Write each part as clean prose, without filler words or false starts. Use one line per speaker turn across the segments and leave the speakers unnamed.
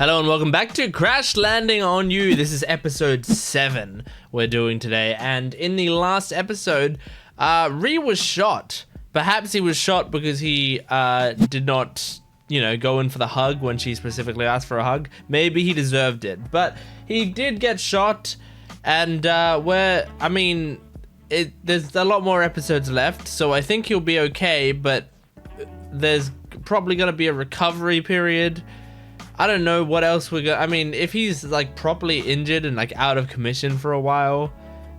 Hello and welcome back to Crash Landing on You. This is episode 7 we're doing today, and in the last episode, Ree was shot. Perhaps he was shot because he did not, go in for the hug when she specifically asked for a hug. Maybe he deserved it, but he did get shot, and there's a lot more episodes left, so I think he'll be okay, but there's probably gonna be a recovery period. I don't know what else we're gonna, if he's like properly injured and like out of commission for a while,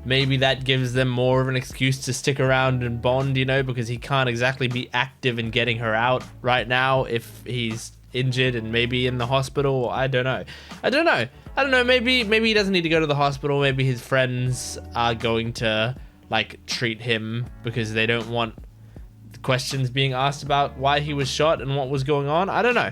maybe that gives them more of an excuse to stick around and bond, because he can't exactly be active in getting her out right now if he's injured and maybe in the hospital. I don't know. Maybe he doesn't need to go to the hospital. Maybe his friends are going to like treat him because they don't want questions being asked about why he was shot and what was going on. I don't know.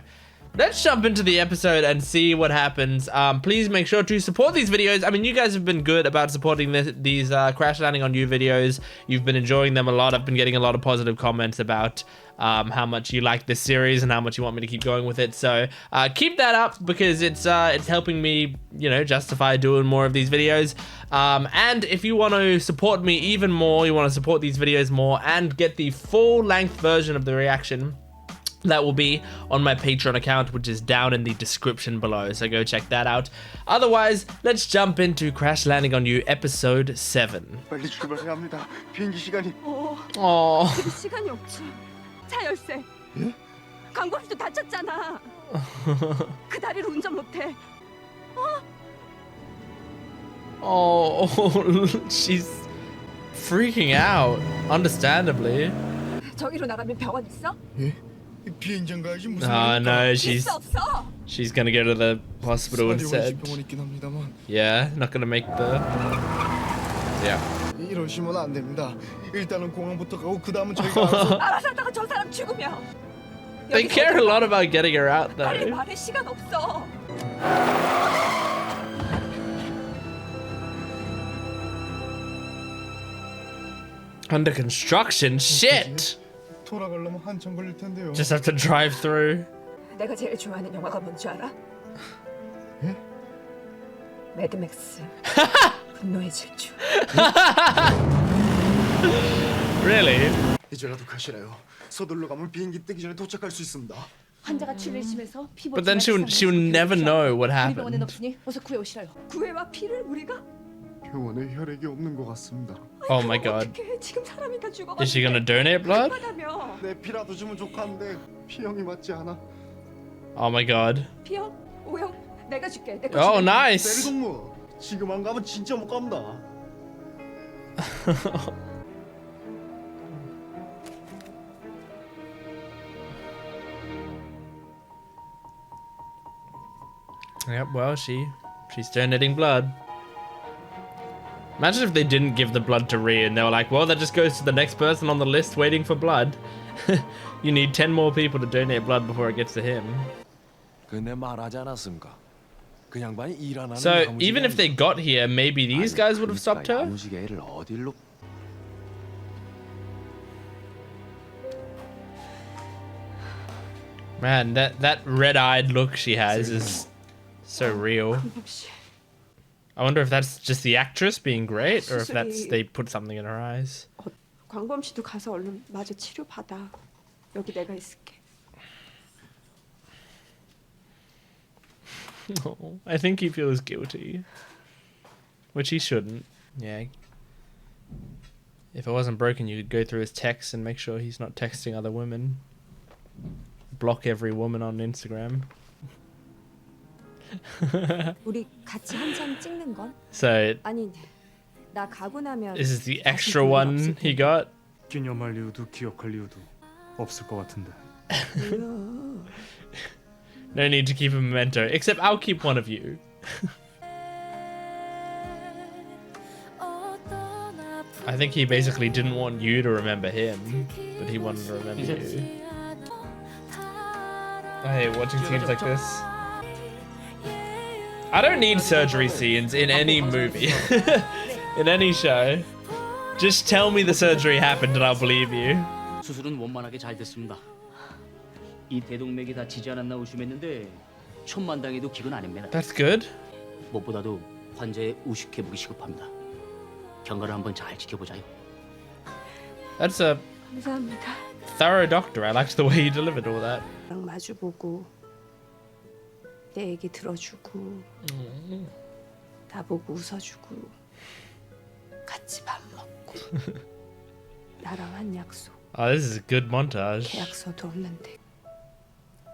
Let's jump into the episode and see what happens. Please make sure to support these videos. You guys have been good about supporting these Crash Landing on You videos. You've been enjoying them a lot. I've been getting a lot of positive comments about how much you like this series and how much you want me to keep going with it. So keep that up because it's helping me, justify doing more of these videos. And if you want to support me even more, you want to support these videos more and get the full-length version of the reaction, that will be on my Patreon account, which is down in the description below, so go check that out. Otherwise, let's jump into Crash Landing on You episode 7.
빨리 출발해야 합니다. 비행기 시간이.
지금 시간이 없지. 차 열쇠.
예?
강범씨도 다쳤잖아. 그 다리로 운전 못해.
Oh, she's freaking out, understandably.
저기로 나가면 병원 있어?
예? 비행장 가야지 무슨.
No,
있어 없어?
she's gonna go to the hospital instead.
병원 있긴 합니다만.
Yeah, not gonna make the. Yeah.
이러시면 안 됩니다. 일단은 공항부터 가고 그 다음은 저희가 알아서.
알아서 하다가 저 사람 죽으면.
They care a lot about getting her out
빨리
though.
말해, 시간 없어.
Under construction? Shit!
돌아가려면 한참 걸릴 텐데요.
Just have to drive through.
내가 제일 좋아하는 영화가 뭔지 알아?
예?
매드맥스. 분노의 질주.
Really?
이제라도 가시래요. 서둘러 가면 비행기 뜨기 전에 도착할 수 있습니다.
환자가 출혈 심해서 피
But then she would never know what
우리 병원엔
happened.
없으니 어서 구해 오시라요. 구해와 피를 우리가?
병원에 혈액이 없는 것 같습니다.
Oh my god.
어떡해, 지금 사람이 다 죽어가지고.
Is she gonna donate blood?
급하다며.
내 피라도 주면 좋겠는데 피형이 맞지 않아.
Oh my god.
P형, O형, 내가 줄게. 내 거
Oh,
줄게.
nice!
대리동무. 지금 안 가면 진짜 못 갑니다.
Yep, well, she's donating blood. Imagine if they didn't give the blood to Rhea and they were like, well, that just goes to the next person on the list waiting for blood. You need 10 more people to donate blood before it gets to him. So even if they got here, maybe these guys would have stopped her? Man, that red-eyed look she has is so real.
강범씨,
I wonder if that's just the actress being great, or if that's they put something in her eyes.
광범씨도 가서 얼른 마저 치료 받아. 여기 내가 있을게.
Oh, I think he feels guilty, which he shouldn't. Yeah. If it wasn't broken, you could go through his texts and make sure he's not texting other women. Block every woman on Instagram.
우리 같이 한 장 찍는 건?
So
아니, 나 가고 나면.
this is the extra one he got.
기념할 이유도 기억할 이유도 없을 것 같은데.
No need to keep a memento, except I'll keep one of you. I think he basically didn't want you to remember him, but he wanted to remember you. I hate watching scenes like this. I don't need surgery scenes in any movie, in any show. Just tell me the surgery happened and I'll believe you.
수술은 원만하게 잘 됐습니다. 이 대동맥이 다치지 않았나 의심했는데 천만당에도 기근 아닙니다.
That's good.
무엇보다도 환자의 우식 회복이 시급합니다. 경과를 한번 잘 지켜보자요.
That's a
감사합니다.
thorough doctor. I liked the way he delivered all that.
랑 마주보고 내 얘기 들어주고 나보고 웃어주고 같이 밥 먹고 나랑 한 약속
Oh, this is a good montage.
계약서도 없는데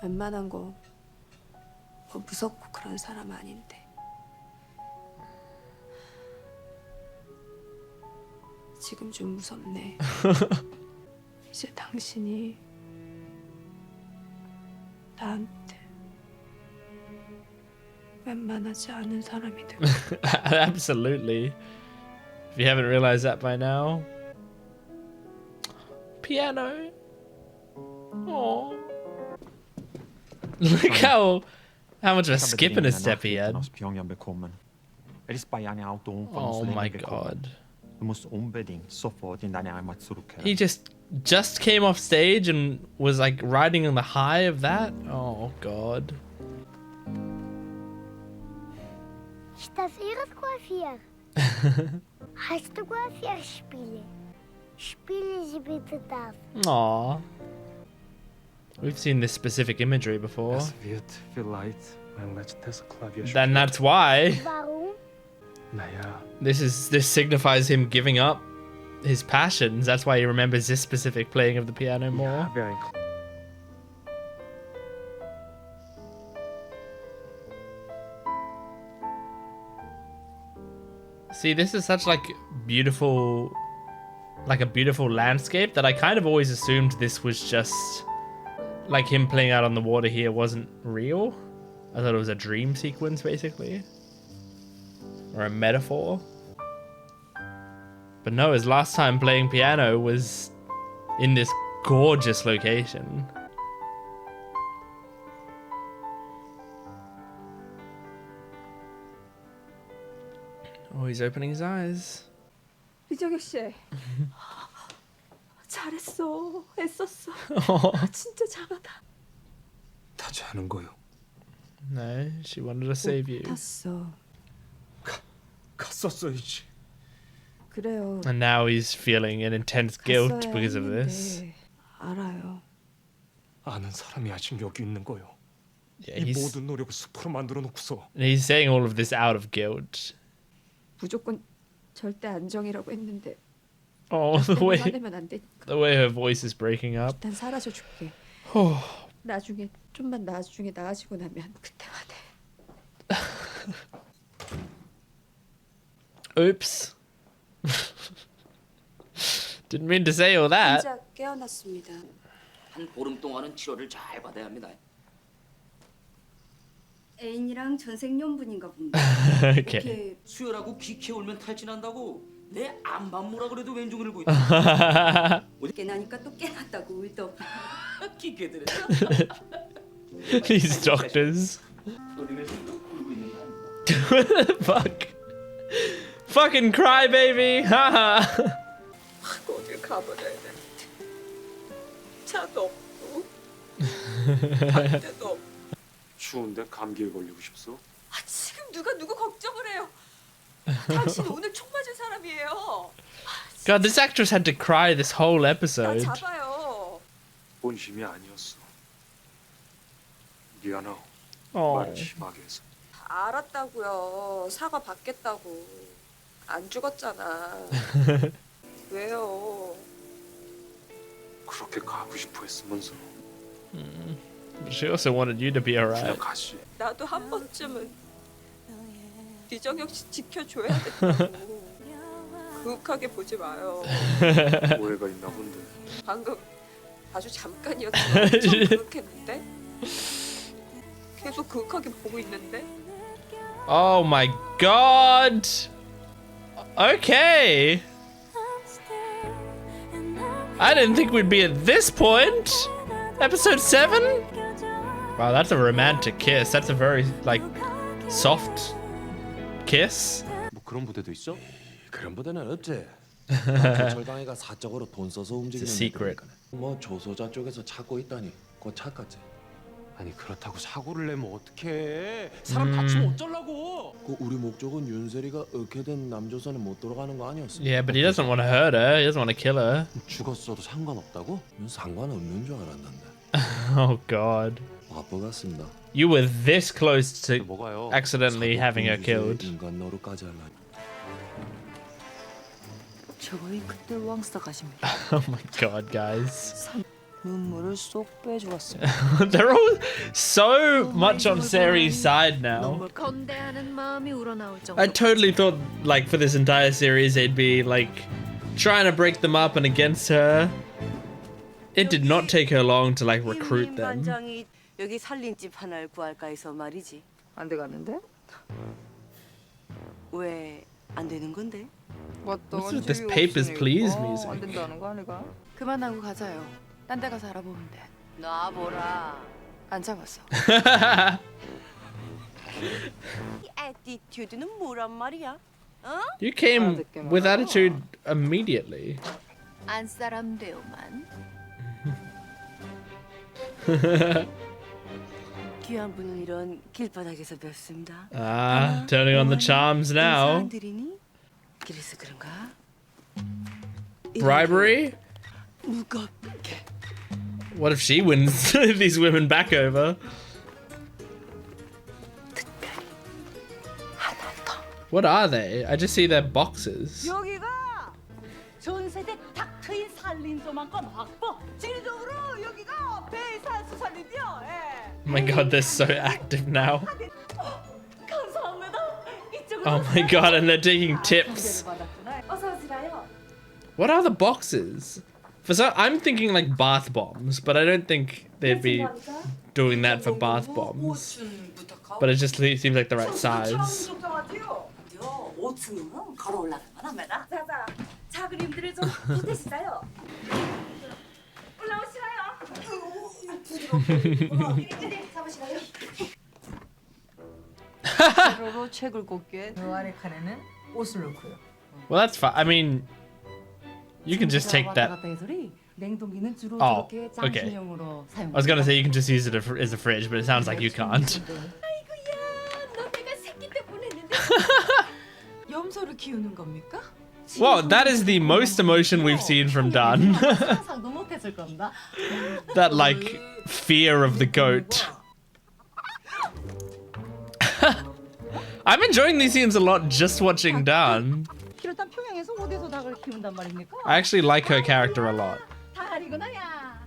웬만한 거 뭐 무섭고 그런 사람 아닌데 지금 좀 무섭네. 이제 당신이 나한테 웬만하지 않은 사람이 되고
Absolutely. If you haven't realized that by now. Piano. Oh. Look how much of a skip in his step he had.
Aus Pyongyang bekommen. Ist bei einer Autounfall
Oh my
gekommen.
god.
Du musst unbedingt sofort in deine Heimat zurückkehren.
He just came off stage and was like riding on the high of that. Oh god.
Ist das Ihres Klavier? Hast du Klavierspiele? Spielen Sie bitte das.
Aw. We've seen this specific imagery before.
Es wird vielleicht mein letztes Klavierspiel.
Then that's why
Warum?
나야,
this signifies him giving up his passions. That's why he remembers this specific playing of the piano more.
habe ein
See, this is such like beautiful, like a beautiful landscape that I kind of always assumed this was just like him playing out on the water here wasn't real. I thought it was a dream sequence basically, or a metaphor. But no, his last time playing piano was in this gorgeous location. Oh, he's opening his eyes.
이정혁 씨 잘했어 애썼어 진짜 잘하다.
다 자는 거요.
No, she wanted to save you.
탔어.
갔었어야지.
그래요.
And now he's feeling an intense guilt
갔어야
because of this.
했는데 알아요.
아는 사람이 아직 여기 있는 거요.
Yeah,
이 모든 노력을 숲으로 만들어 놓고서
he's saying all of this out of guilt.
무조건 절대 안정이라고 했는데
Oh,
화내면 안 되니까
the way her voice is breaking up.
일단 사라져 줄게. 나중에 좀만 나중에 나아지고 나면 그때 화내.
Oops. Didn't mean to say all that.
혼자 깨어났습니다.
한 보름 동안은 치료를 잘 받아야 합니다.
애인이랑 전생연분인가 본데.
Okay.
이렇게
수혈하고 귀 키울면 탈진한다고 내 안반모라 그래도 왼종을 고 있다.
깨나니까 또 깨났다고 울더.
기괴들했어.
These doctors.
어디에서도 울고 있는 거 아니야?
Fuck. Fucking cry, baby. Haha.
어딜 가버려야 돼. 차도 없고 반대도 없고.
추운데 감기에 걸리고 싶소?
아, 지금 누구 걱정을 해요. 당신 오늘 총 맞은 사람이에요.
God, this actress had to cry this whole
나
episode.
잡아요.
본심이 아니었어. 미안하오.
Oh.
말을 심하게 해서.
알았다고요. 사과 받겠다고. 안 죽었잖아. 왜요?
그렇게 가고 싶어 했으면서
But she also wanted you to be
그냥
alright.
가시.
나도 한 번쯤은 이정혁 씨 지켜줘야 된다고. 그윽하게 보지 마요.
오해가 있나 본데.
방금 아주 잠깐이었지만 엄청 그윽했는데? 계속 그윽하게 보고 있는데?
Oh my god. Okay. I didn't think we'd be at this point. Episode 7? Wow, that's a romantic kiss. That's a very, like, soft kiss.
뭐 그런 부대도 있어? 그런 부대는 없지. 경찰강이가 사적으로 돈 써서 움직이는
It's a secret.
데니까. 뭐 조소자 쪽에서 찾고 있다니 곧 찾겠지. 아니 그렇다고 사고를 내면 어떡해? 사람 다치면 어쩌려고? 그 우리 목적은 윤세리가 억해된 남조선에 못 돌아가는 거 아니었어?
Yeah, but he doesn't want to hurt her. He doesn't want to kill her.
죽었어도 상관없다고? 상관없는 줄 알았는데.
Oh God.
바보 같습니다.
You were this close to
뭐가요?
accidentally having her killed.
인간 노릇까지 할라.
저거이 그때 왕스타 가십니다.
Oh my God, guys.
눈물을 쏙 빼주었어요.
They're all so much on Sari's side now.
건대하는 마음이 우러나올 정도.
I totally thought, like, for this entire series, they'd be, like, trying to break them up and against her. It did not take her long to, like, recruit them.
반장이 여기 살림집 하나를 구할까 해서 말이지. 안 돼가는데? 왜 안 되는 건데?
What's with this Papers, Please music?
안 된다는 거 아니가? 그만하고 가자요. 딴 데 가서 알아보면 돼. 놔보라. 안 잡았어. 이 애티튜드는 뭐란 말이야? 어?
You came with attitude immediately.
안 사람 되오만. 귀한 분은 이런 길바닥에서 뵙습니다.
Ah, turning on the charms now.
사람들이니? 그래서 그런가?
Bribery?
무겁게.
What if she wins these women back over? What are they? I just see their boxes.
여기가 전 세대 탁 트인 살림소만큼 확보. 지리적으로 여기가 배산수 살림이요. 예.
Oh my God, they're so active now.
감사합니다. 이쪽으로.
Oh my God, and they're taking tips.
어서 오시라요.
What are the boxes? For some, I'm thinking like bath bombs, but I don't think they'd be doing that for bath bombs. But it just seems like the right size.
5층은 걸어 올라갈만 합니다. 자자, 자그림들을 좀 보태시자요. 올라오시라요. 잡으시라요. 세로로 책을 꽂게. 저 아래 칸에는 옷을 넣고요.
Well, that's fine. I mean, you can just take that.
냉동기는 주로
Oh,
저렇게
okay.
장식용으로 사용.
I was gonna say you can just use it as a fridge, but it sounds like you can't.
아이고야, 너 내가 새끼 때 보냈는데. 염소를 키우는 겁니까?
Well, that is the most emotion we've seen from Dan.
상상도 못했을 겁니다.
That like fear of the goat. I'm enjoying these scenes a lot just watching Dan.
이렇단 평양에서 어디서 닭을 키운단 말입니까?
I actually like her character a lot.
다리구나야.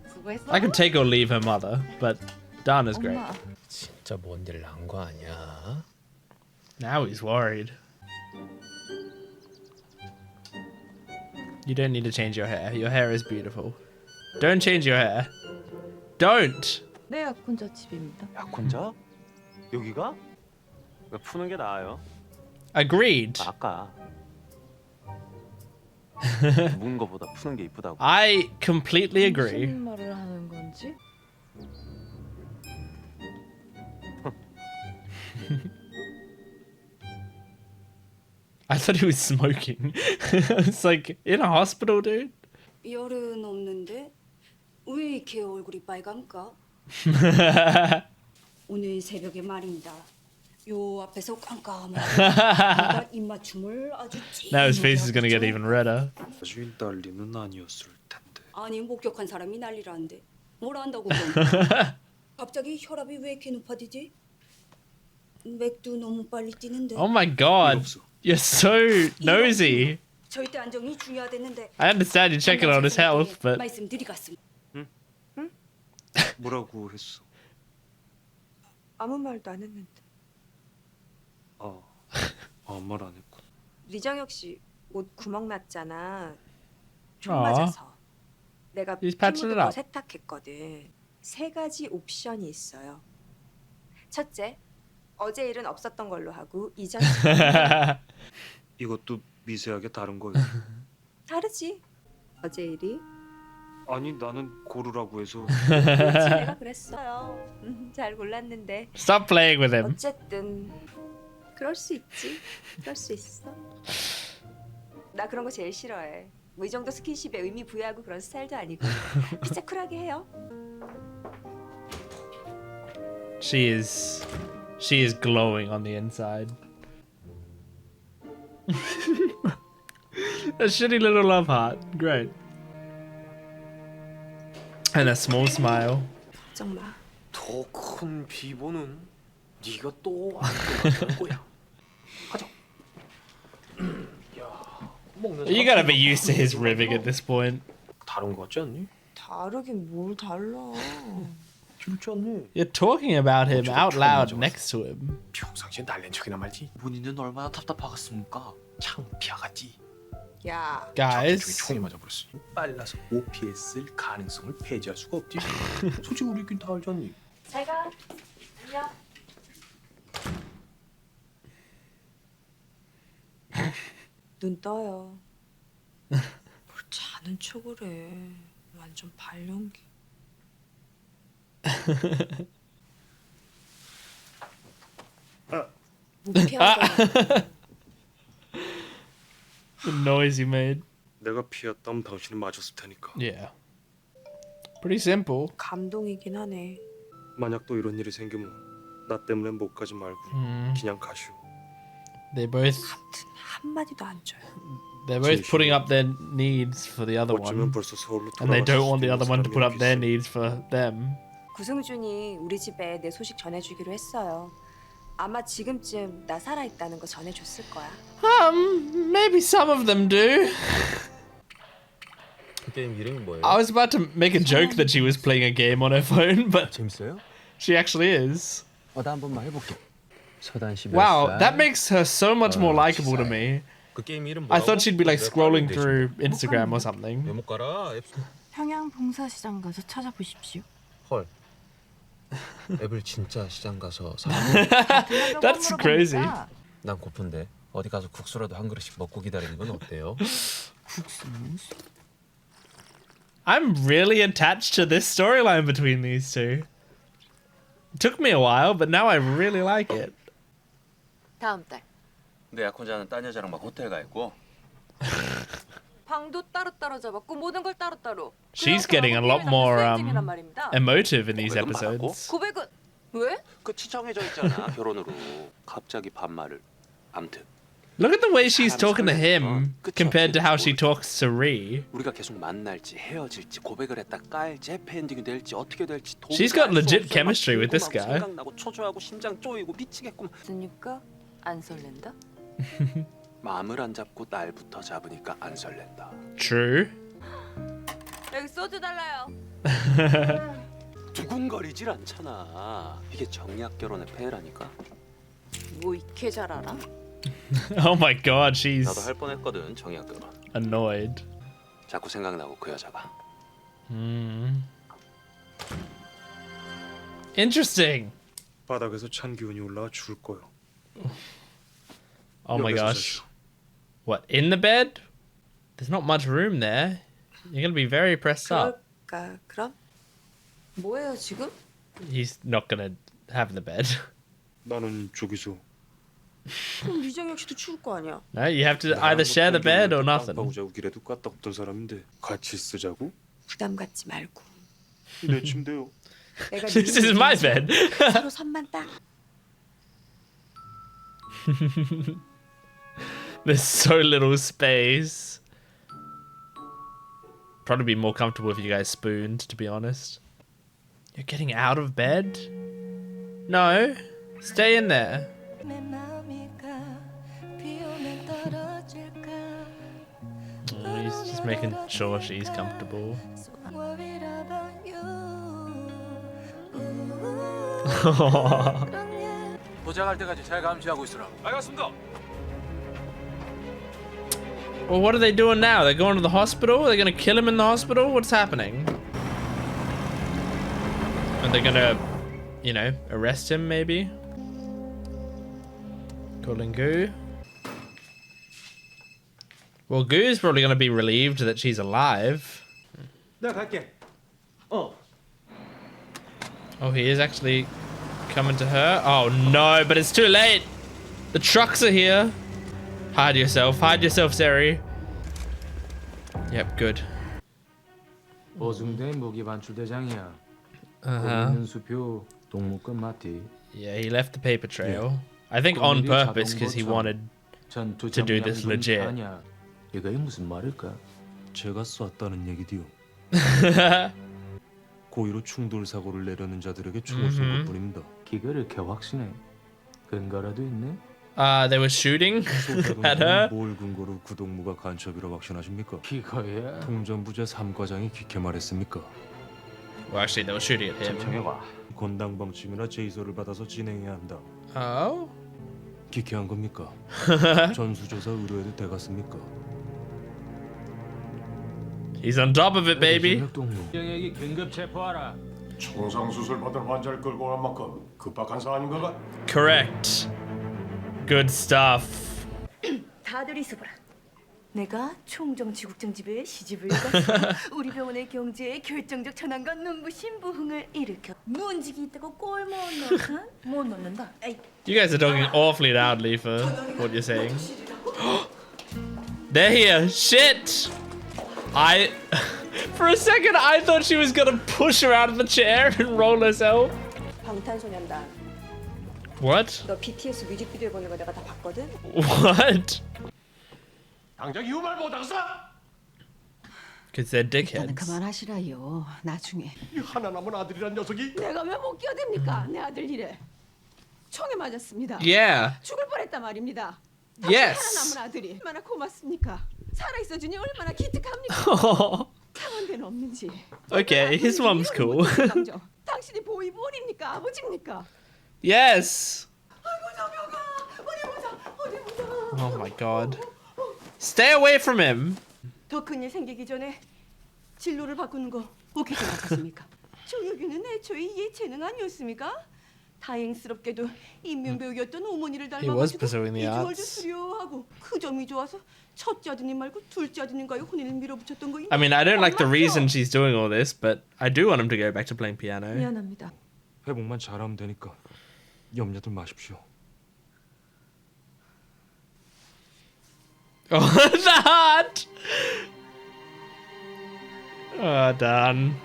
수고했어.
I could take or leave her mother, but Dan is great.
진짜 뭔 일 난 거 아니야?
Now he's worried. You don't need to change your hair. Your hair is beautiful. Don't change your hair. Don't!
네, 약혼자 집입니다.
약혼자? 여기가? 푸는 게 나아요.
Agreed.
아까 묵은 거보다 푸는 게 이쁘다고.
I completely agree.
무슨 말을 하는 건지?
I thought he was smoking. It's like in a hospital, dude.
열은 없는데 왜 이렇게 얼굴이 빨간가? 오늘 새벽에 말입니다. 요 앞에서 깜깜한 입맞춤을 아주
Now his face is gonna get even redder.
주인 딸리는 아니었을 텐데.
아니 목격한 사람이 난리라는데 뭘 안다고 그러니? 갑자기 혈압이 왜 이렇게 높아지지? 맥도 너무 빨리 뛰는데.
Oh my god. You're so nosy.
절대 안정이 중요하댔는데.
I understand you're checking on his health, but
말씀드리겠습니다.
뭐라고 했어?
아무 말도 안 했는데.
아무 말 안 했고.
리정혁 씨 옷 구멍 났잖아. 총
Aw.
맞아서. 내가
He's patching it
피부도
up.
세탁했거든. 3가지 옵션이 있어요. 첫째, 어제 일은 없었던 걸로 하고 이전
이것도 미세하게 다른 거예요.
다르지. 어제 일이
아니 나는 고르라고 해서.
그렇지, 내가 그랬어요. 잘 골랐는데
stop playing with him.
어쨌든 그럴 수 있지. 그럴 수 있어. 나 그런 거 제일 싫어해. 뭐 이 정도 스킨십에 의미 부여하고 그런 스타일도 아니고 진짜 쿨하게 해요.
She is glowing on the inside. A shitty little love heart. Great. And a small smile.
걱정 마.
더 큰 비보는 네가 또 안될 거야. 가자. 야, 먹는
You gotta be used to his ribbing at this point.
다른 거 같지 않니?
다르긴 뭘 달라.
그렇지 않니?
You're talking about him out loud next to him.
평상시에 날린 척이나 말지.
본인은 얼마나 답답하겠습니까?
창피하겠지.
야,
Guys.
총이 맞아버렸으니 빨라서 못 피했을 가능성을 배제할 수가 없지. 솔직히 우리끼리 다 알지 않니?
제가 안녕.
눈 떠요. 뭘 자는 척을 해. 완전 발연기. 못 피하잖아.
The noise you made.
내가 피했다면 당신이 맞았을 테니까.
Yeah. Pretty simple.
감동이긴 하네.
만약 또 이런 일이 생기면 나 때문에 못 가지 말고 그냥 가시오.
They're both
아무튼 한마디도 안 줘요.
putting up their needs for the other
어쩌면
one.
벌써 서울로
And they don't want the other one to put up their
사람이
needs for them.
구승준이 우리 집에 내 소식 전해주기로 했어요. 아마 지금쯤 나 살아있다는 거 전해줬을 거야.
Maybe some of them do.
그 게임 이름이 뭐예요?
I was about to make a joke that she was playing a game on her phone, but
재밌어요?
she actually is.
나 한 번만 해볼게. 서단 씨
Wow, that makes her so much more likable to me.
그 게임 이름
I thought she'd be like scrolling through Instagram or something.
못 가라?
평양 봉사시장 가서 찾아보십시오.
헐. 앱을 진짜 시장 가서 사.
That's crazy.
난 고픈데 어디 가서 국수라도 한 그릇씩 먹고 기다리는 건 어때요?
I'm really attached to this storyline between these two. It took me a while, but now I really like it.
다음 달
내 약혼자는 딴 여자랑 막 호텔 가 있고.
방도 따로따로 잡았고 모든 걸 따로따로.
She's getting a lot more emotive in these episodes.
900은 왜?
그 치청해져 있잖아 결혼으로. 갑자기 반말을. 암튼.
Look at the way she's talking to him compared to how she talks to Ree.
우리가 계속 만날지 헤어질지 고백을 했다 깔지 해피엔딩이 될지 어떻게 될지.
She's got legit chemistry with this guy.
생각나고 초조하고 심장 쪼이고 미치겠고.
그러니까 안 설렌다?
마음을 안 잡고 날부터 잡으니까 안 설렌다.
True.
여기 소주 달라요.
두근거리질 않잖아. 이게 정략 결혼의 폐해라니까.
뭐 이렇게 잘 알아?
Oh my god, she's
나도 할 뻔했거든 정략 결혼.
annoyed.
자꾸 생각나고 그 여자가.
Interesting.
바닥에서 찬 기운이 올라와 죽을 거요.
Oh my
여기서
gosh.
자죠.
What, in the bed? There's not much room there. You're gonna be very pressed up.
그럴까? 그럼? 뭐예요 지금?
He's not gonna have the bed.
나는 저기서
그럼 이정혁 씨도 추울 거 아니야.
No, you have to either share the bed or nothing.
자우기라도 까딱없던 사람인데 같이 쓰자고?
부담 갖지 말고.
내 침대요.
내가
This is my bed.
서로 선만 딱.
There's so little space. Probably be more comfortable if you guys spooned, to be honest. You're getting out of bed? No. Stay in there. Oh, he's just making sure she's comfortable.
도착할 때까지 잘 감시하고 있으라. 알겠습니다.
Well, what are they doing now? They're going to the hospital? They're going to kill him in the hospital? What's happening? Are they going to, you know, arrest him maybe? Calling Goo. Well, Goo's probably going to be relieved that she's alive.
내가 갈게.
Oh, he is actually coming to her? Oh no, but it's too late. The trucks are here. Hide yourself, Seri. Yep, good.
보증된 무기 반출 대장이야.
Uh-huh.
있는 수표
동무권 맞디.
Yeah, he left the paper trail. I think on purpose because he wanted to do this legit.
이게 무슨 말일까?
제가 쐈다는 얘기디요. 고의로 충돌 사고를 내려는 자들에게 총을 쏜 것뿐입니다.
기계를 이렇게 확신해. 근거라도 있네?
They were shooting at her.
뭘 근거로 그 동무가 간첩이라 확신하십니까?
기거야.
통전부제 3과장이 그렇게 말했습니까?
Well, actually, they were shooting at him.
청해봐.
건당방침이나 제의서를 받아서 진행해야 한다.
Oh?
기캐한 겁니까? 전수조사 의뢰해도 되겠습니까?
He's on top of it, baby.
영역이 긴급 체포하라.
총상 수술 받은 환자를 끌고 온 만큼 급박한 사안인가가?
Correct. Good stuff.
다들 있어보라. 내가 총정치국정집에 시집을 가서 우리 병원의 경제에 결정적 전환과 눈부신 부흥을 일으켜 문지기 있다고 꼴 못 넣는다. 에이.
You guys are talking awfully loudly for what you're saying. They're here. Shit. For a second, I thought she was gonna push her out of the chair and roll herself.
방탄소년단.
What?
너 BTS 뮤직비디오 보는 거 내가 다 봤거든.
What?
당장 이유 말 못하겠어?
Because they're
일단은
dickheads.
그만하시라요. 나중에.
이 하나 남은 아들이란 녀석이
내가 왜 못 끼어댑니까? 내 아들 일에. 총에 맞았습니다.
Yeah.
죽을 뻔했단 말입니다.
Yes.
하나 남은 아들이 얼마나 고맙습니까? 살아 있어주니 얼마나 기특합니까? 상원대는 없는지.
Okay, his mom's cool.
당신이 보이본입니까? 아버지입니까?
Yes.
아이고 저병아 어디 보자.
Oh my god. Stay away from him.
더 큰 일 생기기 전에 진로를 바꾸는 거 오케이 생각하십니까? 조혁이는 애초에 예체능 아니었습니까? 다행스럽게도 인민배우였던 어머니를
He was
닮아가지고
pursuing the
이주얼도
arts.
수료하고 그 점이 좋아서 첫째 아드님 말고 둘째 아드님과의 혼인을 밀어붙였던 거.
I mean, I don't like the reason she's doing all this, but I do want him to go back to playing piano.
미안합니다.
회복만 잘하면 되니까 염려들 마십시오.
Oh, the heart! Oh, done.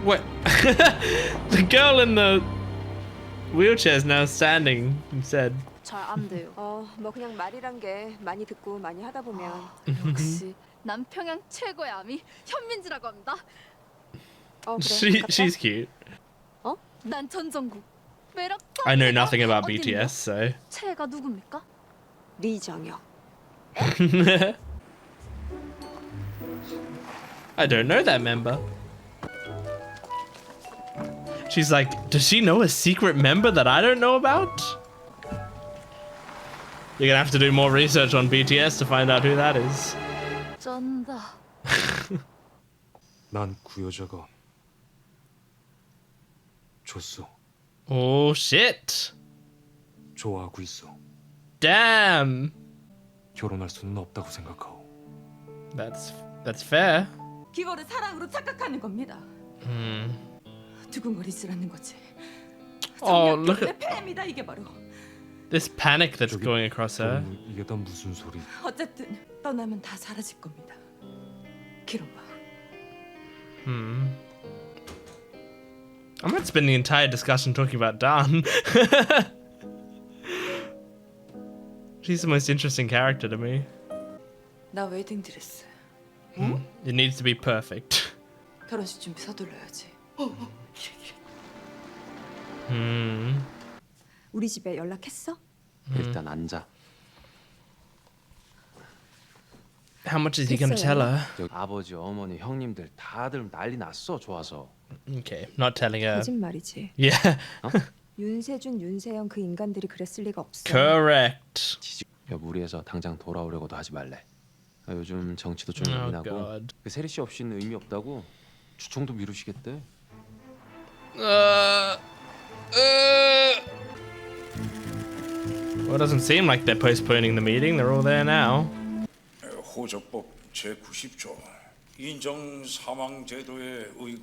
What? The girl in the wheelchair is now standing instead.
잘 안 돼요.
뭐 그냥 말이란 게 많이 듣고 많이 하다 보면.
역시 남평양 최고의 아미 현민지라고 합니다.
그래.
She's cute.
난 전정국. 매력.
I know nothing about BTS, so.
최애가 누굽니까?
리정혁.
I don't know that member. She's like, does she know a secret member that I don't know about? You're gonna have to do more research on BTS to find out who that is.
쩐다.
난 그 여자가 줬어.
Oh shit.
좋아하고 있어.
Damn.
결혼할 수는 없다고 생각하오.
That's fair.
기거를 사랑으로 착각하는 겁니다. 두근거리질 않는 거지.
Oh, look at
폐입니다 이게 바로.
this panic that's going across her.
이게 다 무슨 소리?
어쨌든 떠나면 다 사라질 겁니다. 기록 봐.
I might spend the entire discussion talking about Dan. She's the most interesting character to me.
나 웨딩 드레스.
It needs to be perfect.
결혼식 준비 서둘러야지. 우리 집에 연락했어?
일단 앉아.
How much is he gonna tell her?
여기 아버지, 어머니, 형님들 다들 난리 났어. 좋아서.
Okay, not telling her.
거짓말이지.
Yeah.
윤세준, 윤세영 그 인간들이 그랬을 리가 없어.
Correct.
야, 무리해서 당장 돌아오려고도 하지 말래. 요즘 정치도 좀
Oh
예민하고
god.
그 세리 씨 없이는 의미 없다고 주총도 미루시겠대.
Well, it doesn't seem like they're postponing the meeting. They're all there now.
호적법 제90조 인정 사망 제도의 의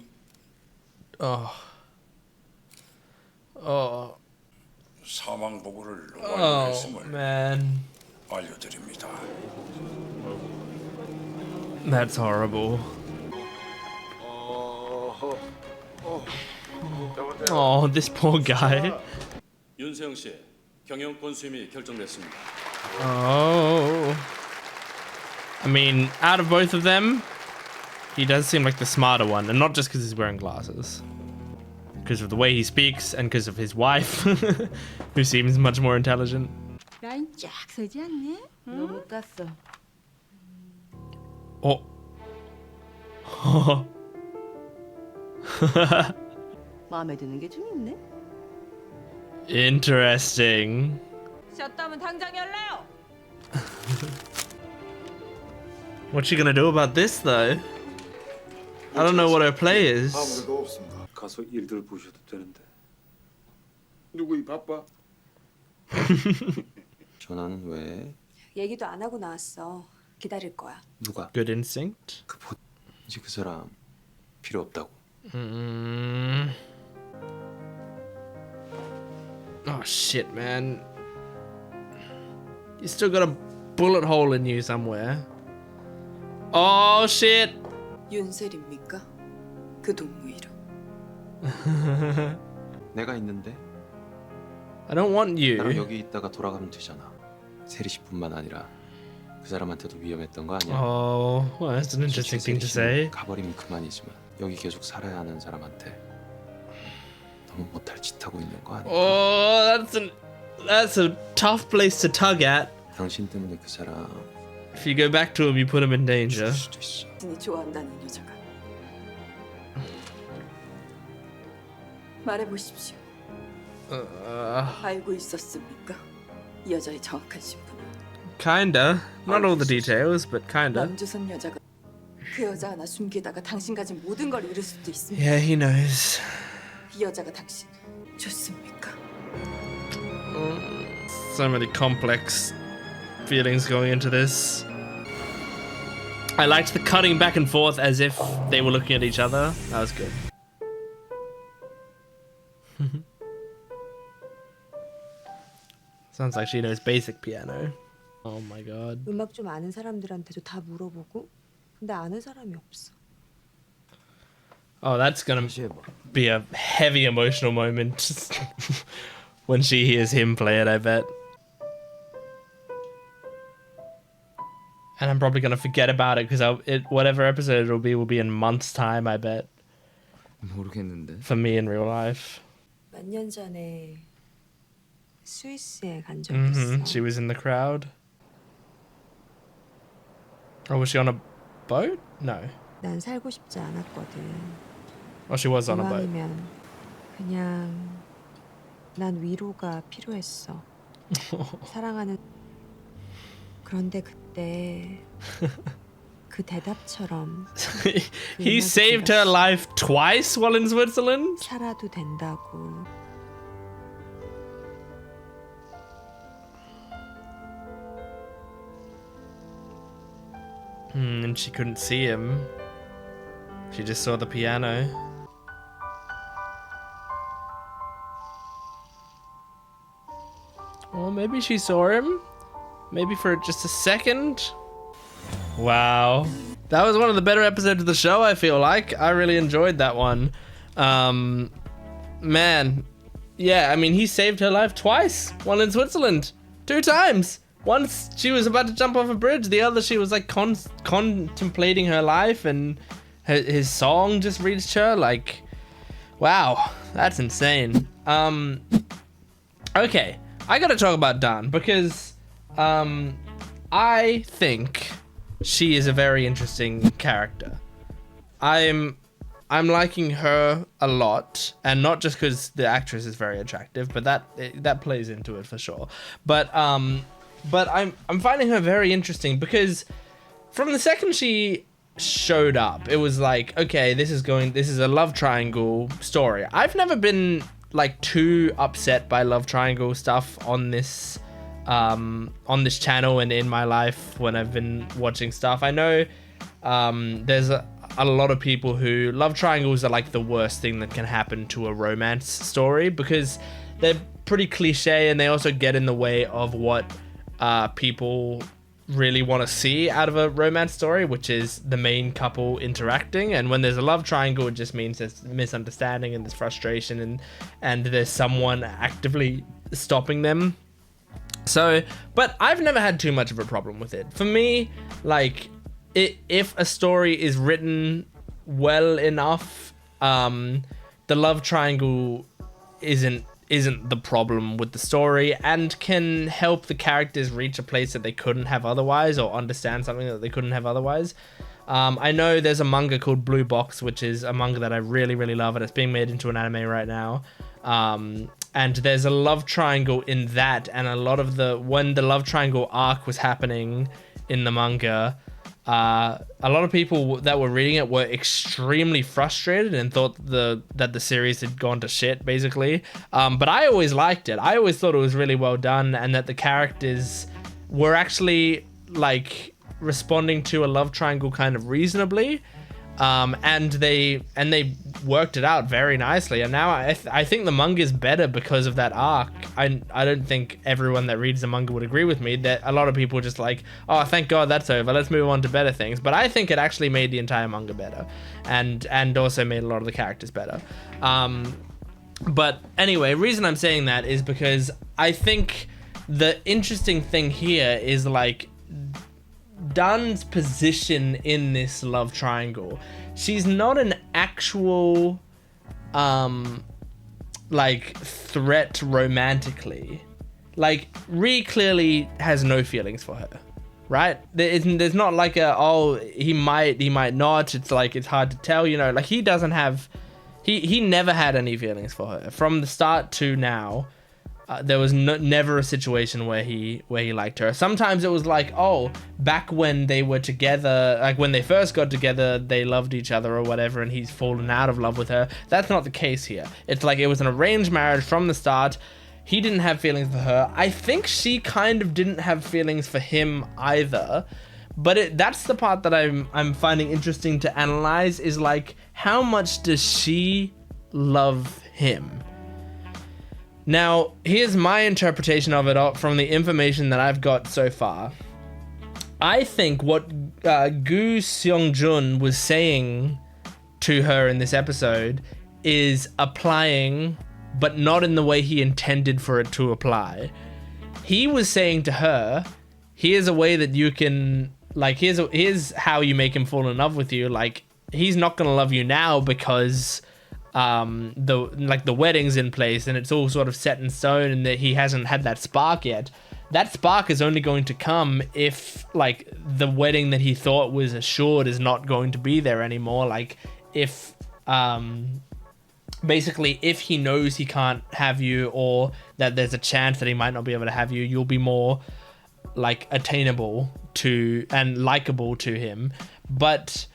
사망 보고를 완료했음을
man.
알려드립니다.
That's horrible. Oh, this poor guy.
윤세영 씨, 경영권 수임이 결정됐습니다.
Oh. I mean, out of both of them, he does seem like the smarter one, and not just because he's wearing glasses. Because of the way he speaks, and because of his wife, who seems much more intelligent.
라인 쫙 서지 않네? 너무 깠어.
Oh.
마음에 드는 게 좀 있네.
Interesting.
셨다면 당장 열래요.
What's she gonna do about this, though? I don't know what her play is.
아무래도 없습니다. 가서 일들 보셔도 되는데.
누구이 바빠?
전화는 왜?
얘기도 안 하고 나왔어. 기다릴 거야.
누가?
Good instinct.
이제 그 사람 필요 없다고.
Oh shit, man. You still got a bullet hole in you somewhere. Oh shit.
윤셀입니까? 그 동무 이름.
내가 있는데
I don't want
나랑
you.
여기 있다가 돌아가면 되잖아. 세리 씨뿐만 아니라 그 사람한테도 위험했던 거 아니야?
Oh, well, that's an interesting thing to say.
가버리면 그만이지만 여기 계속 살아야 하는 사람한테 너무 못할 짓 하고 있는 거 아니야?
Oh, that's a tough place to tug at.
당신 때문에 그 사람
If you go back to him, you put him in danger.
수도 있어.
당신이 좋아한다는 여자가. 말해보십시오. 알고 있었습니까? 이 여자의 정확한 신분을.
Kinda. Not all the details, but kinda.
남조선 여자가 그 여자 하나 숨기다가 당신 가진 모든 걸 잃을 수도 있습니다.
Yeah, he knows.
이 여자가 당신 좋습니까?
So many complex feelings going into this. I liked the cutting back and forth as if they were looking at each other. That was good. Sounds like she knows basic piano. Oh my god.
음악 좀 아는 사람들한테도 다 물어보고 근데 아는 사람이 없어.
Oh, that's gonna be a heavy emotional moment when she hears him play it, I bet. And I'm probably gonna forget about it because whatever episode it'll be in months' time, I bet.
모르겠는데.
For me in real life.
몇 년 전에 스위스에 간 적 있어.
She was in the crowd. Oh, was she on a boat? No.
난 살고 싶지 않았거든.
Oh, she was on a boat.
이왕이면 그냥 난 위로가 필요했어. 사랑하는. 그런데 그때 그 대답처럼
He saved her life twice while in Switzerland?
살아도 된다고.
And she couldn't see him. She just saw the piano. Or maybe she saw him? Maybe for just a second? Wow. That was one of the better episodes of the show, I feel like. I really enjoyed that one. Man. Yeah, I mean, he saved her life twice. One in Switzerland. 2 times. Once she was about to jump off a bridge. The other she was like contemplating her life and his song just reached her. Like, wow. That's insane. Okay. I gotta talk about Dan because I think she is a very interesting character. I'm liking her a lot, and not just because the actress is very attractive, but that plays into it for sure. But I'm finding her very interesting because from the second she showed up, it was like, okay, this is a love triangle story. I've never been like too upset by love triangle stuff on this channel and in my life when I've been watching stuff. I know there's a lot of people who love triangles are like the worst thing that can happen to a romance story because they're pretty cliche and they also get in the way of what people really want to see out of a romance story, which is the main couple interacting. And when there's a love triangle, it just means there's misunderstanding and there's frustration and there's someone actively stopping them. So, but I've never had too much of a problem with it. For me, like, if a story is written well enough, the love triangle isn't the problem with the story and can help the characters reach a place that they couldn't have otherwise, or understand something that they couldn't have otherwise. I know there's a manga called Blue Box, which is a manga that I really, really love, and it's being made into an anime right now. And there's a love triangle in that, and a lot of when the love triangle arc was happening in the manga, a lot of people that were reading it were extremely frustrated and thought that the series had gone to shit, basically. But I always liked it. I always thought it was really well done, and that the characters were actually like responding to a love triangle kind of reasonably. And they worked it out very nicely, and now I think the manga is better because of that arc. I don't think everyone that reads the manga would agree with me. That a lot of people just like, oh, thank God that's over, let's move on to better things. But I think it actually made the entire manga better, and also made a lot of the characters better. But anyway, reason I'm saying that is because I think the interesting thing here is like Dun's position in this love triangle. She's not an actual like threat romantically. Like Ree clearly has no feelings for her, right? There's not like he might not. It's like it's hard to tell, you know. Like he doesn't have, he never had any feelings for her from the start to now. There was never a situation where he liked her. Sometimes it was like, oh, back when they were together, like when they first got together, they loved each other or whatever, and he's fallen out of love with her. That's not the case here. It's like it was an arranged marriage from the start. He didn't have feelings for her. I think she kind of didn't have feelings for him either. But that's the part that I'm finding interesting to analyze, is like, how much does she love him? Now, here's my interpretation of it from the information that I've got so far. I think what Gu Seong-jun was saying to her in this episode is applying, but not in the way he intended for it to apply. He was saying to her, here's a way that you can, like, here's how you make him fall in love with you. Like, he's not gonna love you now because the wedding's in place and it's all sort of set in stone, and that he hasn't had that spark yet. That spark is only going to come if, like, the wedding that he thought was assured is not going to be there anymore. Like, if basically if he knows he can't have you, or that there's a chance that he might not be able to have you, you'll be more like attainable to and likable to him. But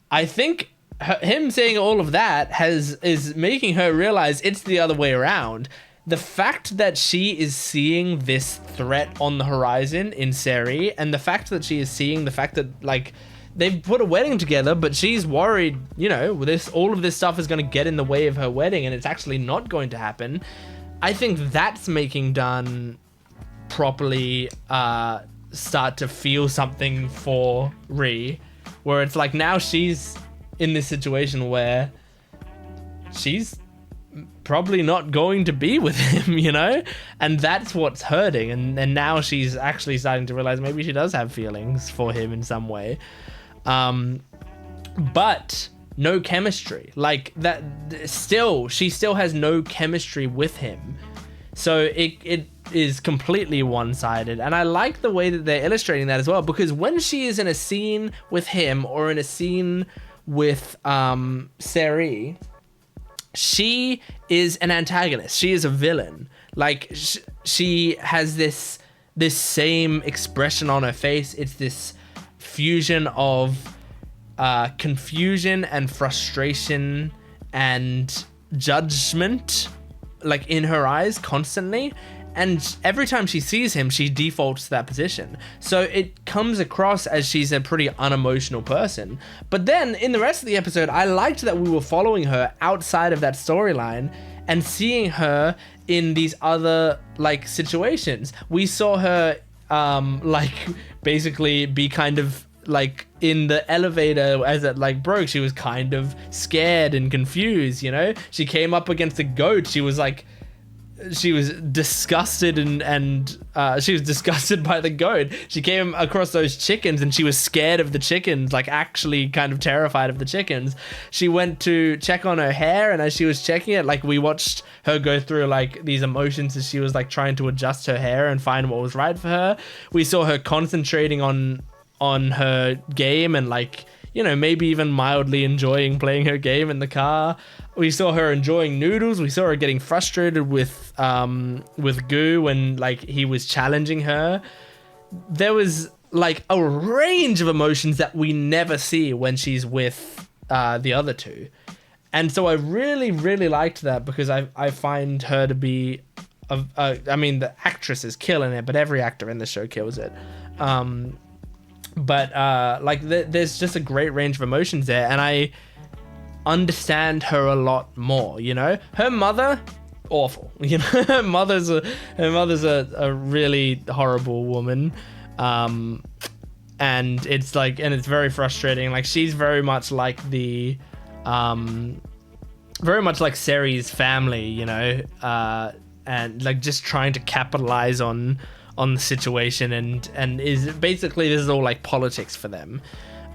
I think him saying all of that is making her realize it's the other way around. The fact that she is seeing this threat on the horizon in Seri, and the fact that she is seeing the fact that, like, they've put a wedding together, but she's worried, you know, all of this stuff is going to get in the way of her wedding and it's actually not going to happen. I think that's making Dun properly start to feel something for Ree, where it's like now she's in this situation where she's probably not going to be with him, you know? And that's what's hurting. And now she's actually starting to realize maybe she does have feelings for him in some way. But no chemistry. Like, that she still has no chemistry with him. So it is completely one-sided. And I like the way that they're illustrating that as well, because when she is in a scene with him or in a scene with Seri, she is an antagonist. She is a villain. Like, she has this same expression on her face. It's this fusion of confusion and frustration and judgment, like, in her eyes constantly. And every time she sees him, she defaults to that position. So it comes across as she's a pretty unemotional person. But then in the rest of the episode, I liked that we were following her outside of that storyline and seeing her in these other, like, situations. We saw her like basically be kind of like in the elevator as it like broke. She was kind of scared and confused, you know. She came up against a goat. She was disgusted and she was disgusted by the goat. She came across those chickens and she was scared of the chickens, like actually kind of terrified of the chickens. She went to check on her hair, and as she was checking it, like we watched her go through like these emotions as she was like trying to adjust her hair and find what was right for her. We saw her concentrating on her game and like, you know, maybe even mildly enjoying playing her game in the car. We saw her enjoying noodles. We saw her getting frustrated with Goo when like he was challenging her. There was like a range of emotions that we never see when she's with the other two. And so I really, really liked that, because I find her to be, I mean, the actress is killing it, but every actor in the show kills it. There's just a great range of emotions there, and I understand her a lot more, you know. Her mother, awful, you know. her mother's a really horrible woman, and it's very frustrating. Like, she's very much like Seri's family, you know, and like just trying to capitalize on the situation, and is basically, this is all like politics for them.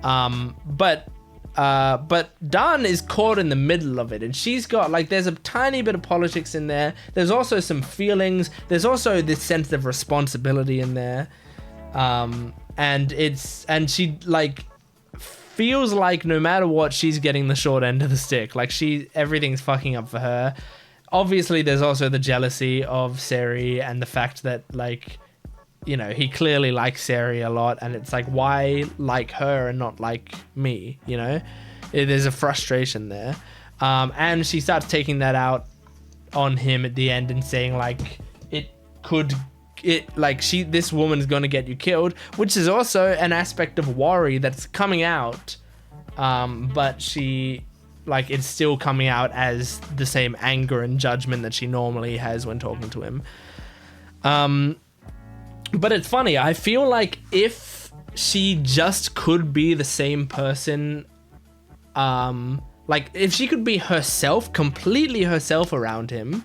But Dan is caught in the middle of it, and she's got like, there's a tiny bit of politics in there. There's also some feelings. There's also this sense of responsibility in there. And she like feels like no matter what, she's getting the short end of the stick. Like, everything's fucking up for her. Obviously, there's also the jealousy of Seri and the fact that, like, you know, he clearly likes Seri a lot, and it's like, why like her and not like me, you know? There's a frustration there. And she starts taking that out on him at the end and saying, like, this woman's gonna get you killed, which is also an aspect of worry that's coming out, but she, like, it's still coming out as the same anger and judgment that she normally has when talking to him. But it's funny, I feel like if she just could be the same person, like if she could be herself, completely herself around him,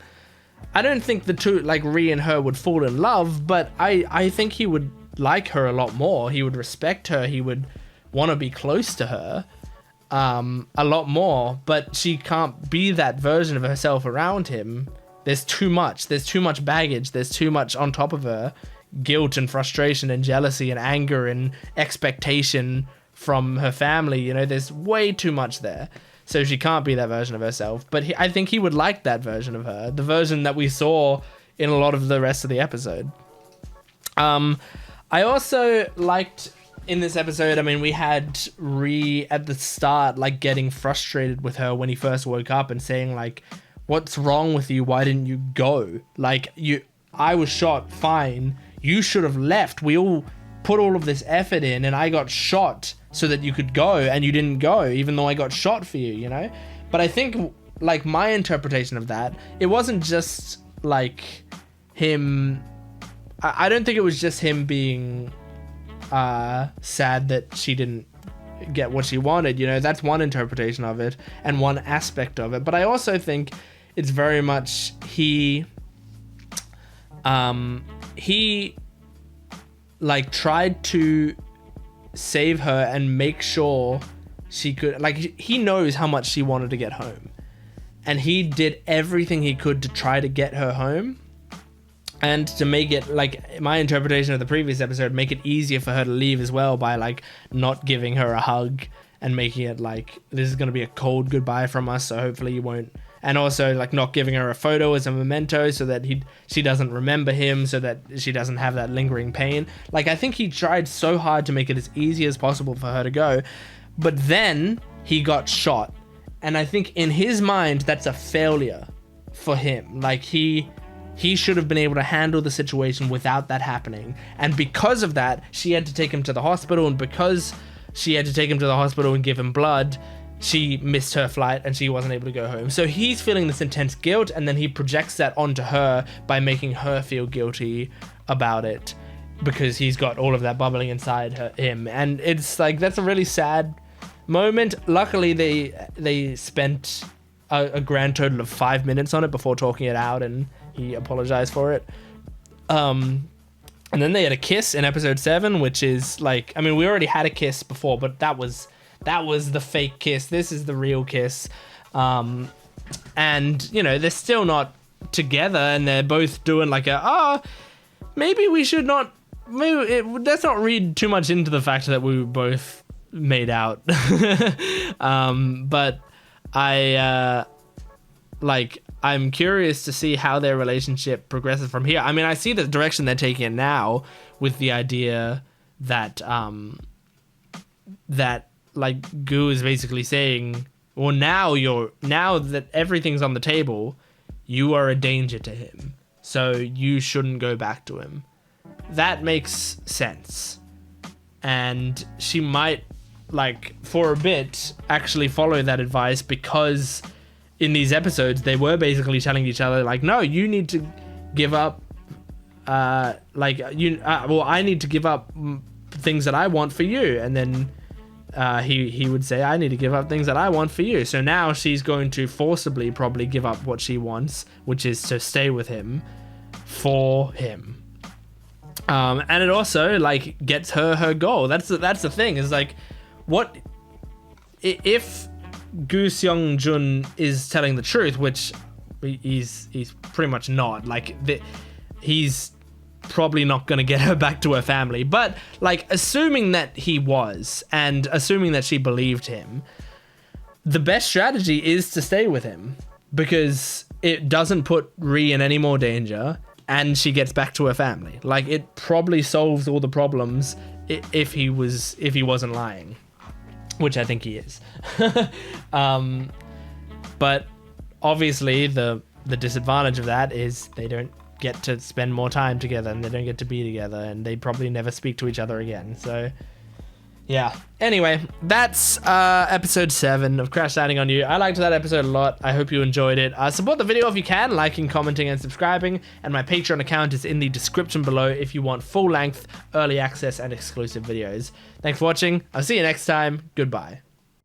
I don't think the two, like Ree and her, would fall in love, but I think he would like her a lot more. He would respect her. He would want to be close to her a lot more, but she can't be that version of herself around him. There's too much baggage. There's too much on top of her. Guilt and frustration and jealousy and anger and expectation from her family. You know, there's way too much there. So she can't be that version of herself. But I think he would like that version of her. The version that we saw in a lot of the rest of the episode. I also liked in this episode, I mean, we had Ree at the start, like, getting frustrated with her when he first woke up and saying, like, what's wrong with you? Why didn't you go? Like, I was shot, fine. You should have left. We all put all of this effort in, and I got shot so that you could go, and you didn't go, even though I got shot for you, you know? But I think, like, my interpretation of that, it wasn't just, like, him... I don't think it was just him being sad that she didn't get what she wanted, you know? That's one interpretation of it, and one aspect of it. But I also think it's very much he like tried to save her and make sure she could, like, he knows how much she wanted to get home, and he did everything he could to try to get her home and to make it, like, my interpretation of the previous episode, make it easier for her to leave as well by, like, not giving her a hug and making it like, this is going to be a cold goodbye from us, so hopefully you won't. And also, like, not giving her a photo as a memento so that she doesn't remember him, so that she doesn't have that lingering pain. Like, I think he tried so hard to make it as easy as possible for her to go. But then he got shot. And I think in his mind, that's a failure for him. Like, he should have been able to handle the situation without that happening. And because of that, she had to take him to the hospital. And because she had to take him to the hospital and give him blood, she missed her flight and she wasn't able to go home. So he's feeling this intense guilt, and then he projects that onto her by making her feel guilty about it. because he's got all of that bubbling inside him, and it's like that's a really sad moment. Luckily, they spent a grand total of 5 minutes on it before talking it out, and he apologized for it. And then they had a kiss in episode 7, which is like, I mean, we already had a kiss before, but that was the fake kiss. This is the real kiss. And, you know, they're still not together, and they're both doing like maybe we should not, let's not read too much into the fact that we both made out. But I'm curious to see how their relationship progresses from here. I mean, I see the direction they're taking it now with the idea that like Gu is basically saying, well, now that everything's on the table, you are a danger to him, so you shouldn't go back to him. That makes sense. And she might, like, for a bit, actually follow that advice, because in these episodes, they were basically telling each other, like, no, you need to give up, I need to give up things that I want for you. And then he would say, I need to give up things that I want for you. So now she's going to forcibly probably give up what she wants, which is to stay with him for him. And it also, like, gets her goal. That's the thing, is like, what if Gu Seong Jun is telling the truth, which he's pretty much not. Like, he's probably not going to get her back to her family. But, like, assuming that he was, and assuming that she believed him, the best strategy is to stay with him, because it doesn't put Ri in any more danger, and she gets back to her family. Like, it probably solves all the problems if he wasn't lying. Which I think he is. But obviously the disadvantage of that is they don't get to spend more time together, and they don't get to be together, and they probably never speak to each other again. So yeah. Anyway, that's episode 7 of Crash Landing on You. I liked that episode a lot. I hope you enjoyed it. Support the video if you can, liking, commenting, and subscribing. And my Patreon account is in the description below if you want full-length, early access, and exclusive videos. Thanks for watching. I'll see you next time. Goodbye.